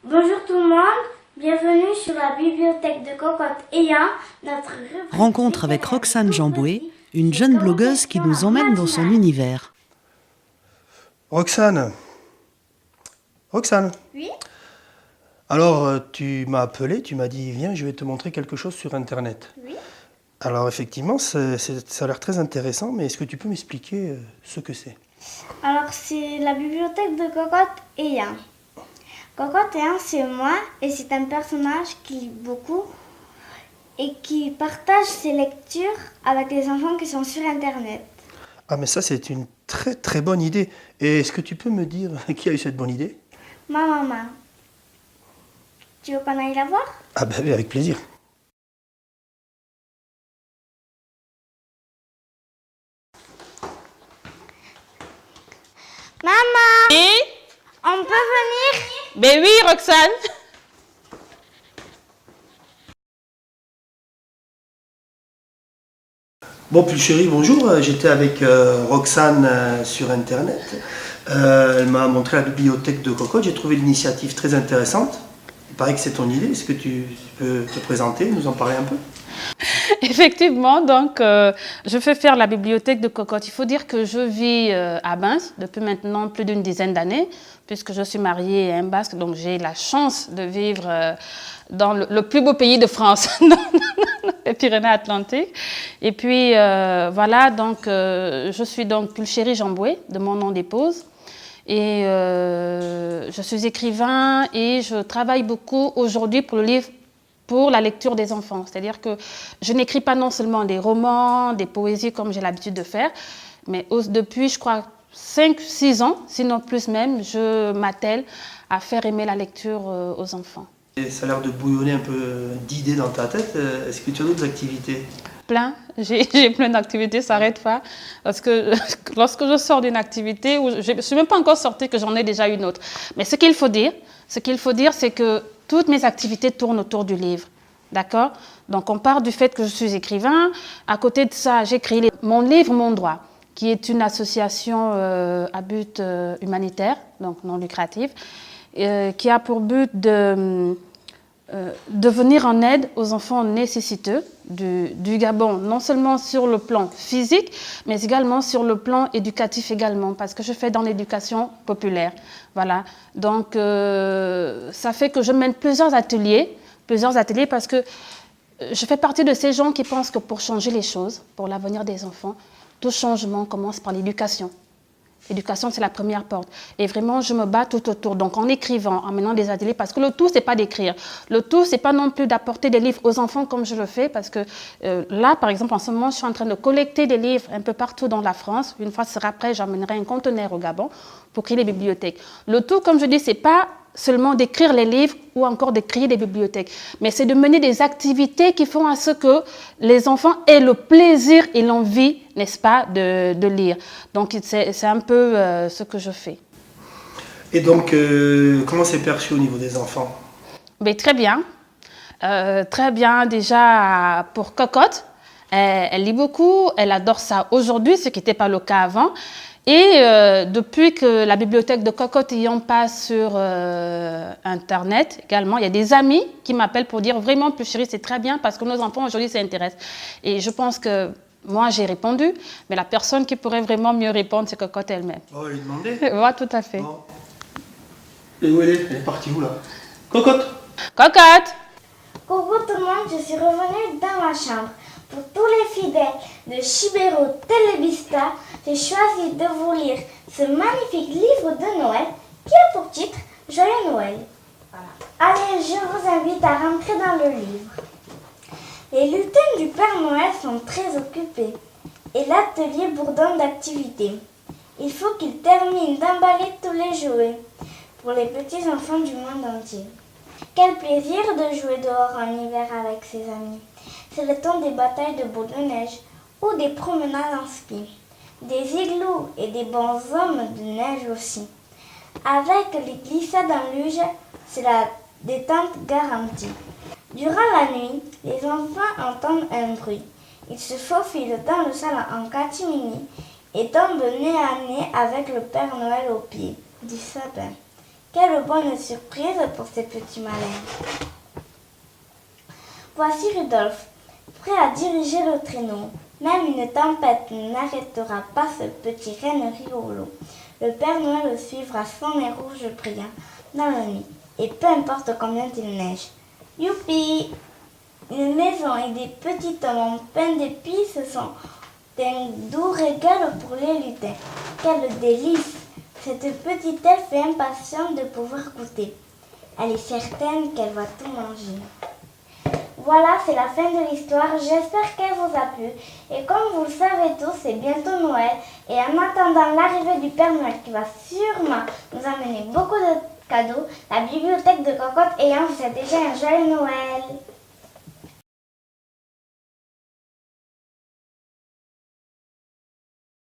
Bonjour tout le monde, bienvenue sur la bibliothèque de Cocotte Ayant, notre rubrique Rencontre avec Roxane Jamboué, une jeune blogueuse qui nous emmène dans son univers. Roxane. Roxane. Oui. Alors, tu m'as appelé, tu m'as dit, viens, je vais te montrer quelque chose sur Internet. Oui. Alors, effectivement, ça a l'air très intéressant, mais est-ce que tu peux m'expliquer ce que c'est? Alors c'est la bibliothèque de Cocotte Ayant. Cocotte Ayant, c'est moi et c'est un personnage qui lit beaucoup et qui partage ses lectures avec les enfants qui sont sur Internet. Ah, mais ça, c'est une très très bonne idée. Et est-ce que tu peux me dire qui a eu cette bonne idée? Ma maman. Tu veux qu'on aille la voir? Ah ben oui, avec plaisir. Maman, Oui? on peut venir? Ben oui, Roxane. Bon, puis chérie, bonjour. J'étais avec Roxane sur Internet. Elle m'a montré la bibliothèque de Cocotte. J'ai trouvé l'initiative très intéressante. Il paraît que c'est ton idée. Est-ce que tu peux te présenter, nous en parler un peu? Effectivement, donc je fais faire la bibliothèque de Cocotte. Il faut dire que je vis à Binche depuis maintenant plus d'une dizaine d'années, puisque je suis mariée à un Basque, donc j'ai la chance de vivre dans le plus beau pays de France, les Pyrénées-Atlantiques. Et puis voilà, donc je suis donc Pulchérie Jamboué, de mon nom d'épouse. Et je suis écrivain et je travaille beaucoup aujourd'hui pour le livre pour la lecture des enfants. C'est-à-dire que je n'écris pas non seulement des romans, des poésies comme j'ai l'habitude de faire, mais depuis, je crois, 5-6 ans, sinon plus même, je m'attelle à faire aimer la lecture aux enfants. Et ça a l'air de bouillonner un peu d'idées dans ta tête. Est-ce que tu as d'autres activités? Plein, j'ai plein d'activités, ça n'arrête pas. Parce que lorsque je sors d'une activité, je ne suis même pas encore sortie que j'en ai déjà une autre. Mais ce qu'il faut dire, c'est que toutes mes activités tournent autour du livre. D'accord? Donc on part du fait que je suis écrivain. À côté de ça, j'ai créé mon livre, Mon Droit, qui est une association à but humanitaire, donc non lucrative, qui a pour but de venir en aide aux enfants nécessiteux du Gabon, non seulement sur le plan physique, mais également sur le plan éducatif également, parce que je fais dans l'éducation populaire. Voilà. Donc, ça fait que je mène plusieurs ateliers parce que je fais partie de ces gens qui pensent que pour changer les choses, pour l'avenir des enfants, tout changement commence par l'éducation. L'éducation, c'est la première porte. Et vraiment, je me bats tout autour. Donc, en écrivant, en menant des ateliers, parce que le tout, c'est pas d'écrire. Le tout, c'est pas non plus d'apporter des livres aux enfants comme je le fais, parce que là, par exemple, en ce moment, je suis en train de collecter des livres un peu partout dans la France. Une fois ce sera prêt, j'emmènerai un conteneur au Gabon pour créer des bibliothèques. Le tout, comme je dis, c'est pas seulement d'écrire les livres ou encore de créer des bibliothèques, mais c'est de mener des activités qui font à ce que les enfants aient le plaisir et l'envie, n'est-ce pas, de lire. Donc c'est un peu ce que je fais. Et donc, comment c'est perçu au niveau des enfants? Mais très bien. Très bien déjà pour Cocotte. Elle lit beaucoup, elle adore ça aujourd'hui, ce qui n'était pas le cas avant. Et depuis que la bibliothèque de Cocotte Ayant passe sur Internet également, il y a des amis qui m'appellent pour dire vraiment, plus chérie, c'est très bien parce que nos enfants aujourd'hui s'intéressent. Et je pense que moi, j'ai répondu, mais la personne qui pourrait vraiment mieux répondre, c'est Cocotte elle-même. Oh, lui demander. Oui, tout à fait. Bon. Et où elle est? Elle est partie où là? Cocotte! Cocotte! Coucou tout le monde, je suis revenue dans ma chambre. Pour tous les fidèles de Chibero Televista, j'ai choisi de vous lire ce magnifique livre de Noël qui a pour titre Joyeux Noël. Voilà. Allez, je vous invite à rentrer dans le livre. Les lutins du Père Noël sont très occupés et l'atelier bourdonne d'activités. Il faut qu'ils terminent d'emballer tous les jouets pour les petits enfants du monde entier. Quel plaisir de jouer dehors en hiver avec ses amis. C'est le temps des batailles de boules de neige ou des promenades en ski. Des igloos et des bonshommes de neige aussi. Avec les glissades en luge, c'est la détente garantie. Durant la nuit, les enfants entendent un bruit. Ils se faufilent dans le salon en catimini et tombent nez à nez avec le Père Noël au pied du sapin. Quelle bonne surprise pour ces petits malins. Voici Rudolf, prêt à diriger le traîneau. Même une tempête n'arrêtera pas ce petit renne rigolo. Le Père Noël le suivra son nez rouge brillant dans la nuit, et peu importe combien il neige. Youpi! Une maison et des petits hommes pleins d'épices sont un doux régal pour les lutins. Quel délice! Cette petite elfe est impatiente de pouvoir goûter. Elle est certaine qu'elle va tout manger. Voilà, c'est la fin de l'histoire. J'espère qu'elle vous a plu. Et comme vous le savez tous, c'est bientôt Noël. Et en attendant l'arrivée du Père Noël qui va sûrement nous amener beaucoup de cadeaux, la bibliothèque de Cocotte ayant vous souhaite déjà un joyeux Noël.